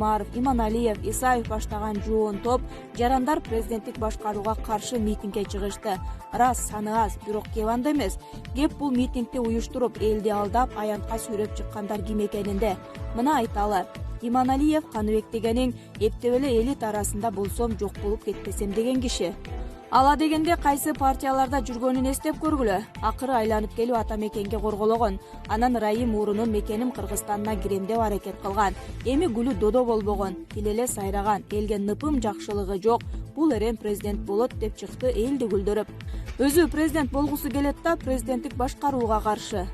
Мадумаров, Иманалиев, Исаев баштаган жоон топ жарандар президенттик башкарууга каршы митингге чыгышты. Рас, саны аз, бирок кеп анда эмес. Кеп бул митингди уюштуруп, элди алдап, аянтка сүйрөп чыккандар ким экенинде мына айталы. Иманалиев Каныбек дегенин эптеп эле элит арасында болсом жок болуп кетпесем деген киши. Ала дегенде кайсы партияларда жүргөнүн эстеп көргүлө. Акыры айланып келип ата мекенге коргологон. Анан Райым мурунун мекеним Кыргызстанына кирем деп аракет кылган. Эми гүлү додо болбогон, тилеле сайраган, элге ныпым жакшылыгы жок. Бул эрен президент болот деп чыкты элди күлдүрүп. Өзү президент болгусу келет да президенттик башкарууга каршы.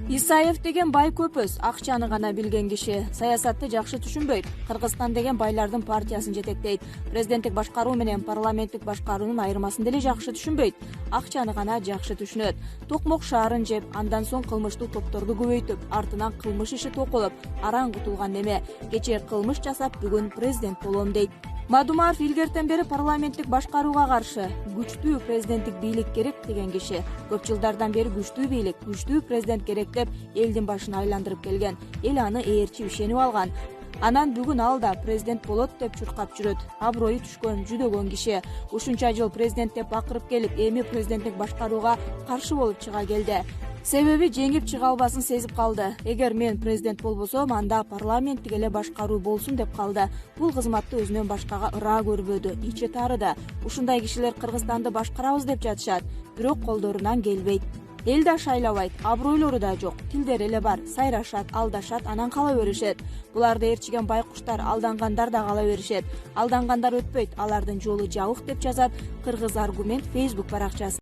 Исаев деген бай көпөс, акчаны гана билген киши. Саясатты жакшы түшүнбөйт. Кыргызстан деген байлардын партиясын жетектейт. Президенттик башкаруу менен парламенттик башкаруунун айырмасын деле жакшы түшүнбөйт. Акчаны гана жакшы түшүнөт. Токмок шаарын жеп, андан соң кылмыштуу топторду көбөйтүп, артынан кылмыш иши токулуп, араң кутулган неме. Кечээ кылмыш жасап, бүгүн президент болом дейт. Мадумаров илгертен бери парламенттик башкарууга каршы. Күчтүү президенттик бийлик керек деген киши. Көп жылдардан бери күчтүү бийлик, күчтүү президент керек деп элдин башын айландырып келген. Эл аны ээрчип ишенип алган. Анан бүгүн ал да президент болот деп чуркап жүрөт. Аброю түшкөн, жүдөгөн киши. Ушунча жыл президент деп бакырып келип, эми президенттик башкарууга каршы болуп чыга келди. Себеби жеңип чыга албасын сезип калды. Эгер мен президент болбосом, анда парламенттик эле башкаруу болсун деп калды. Бул кызматты өзүнөн башкага ыраа көрбөдү, ичи тарыды. Ушундай кишилер Кыргызстанды башкарабыз деп жатышат, бирок колдорунан келбейт. Эл да шайлабайт, абройлору да жок, тилдери эле бар, сайрашат, алдашат, анан кала беришет. Буларды ээрчиген байкуштар, алдангандар да кала беришет. Алдангандар өтпөйт, алардын жолу жабык деп жазат Кыргыз Аргумент Facebook баракчасы.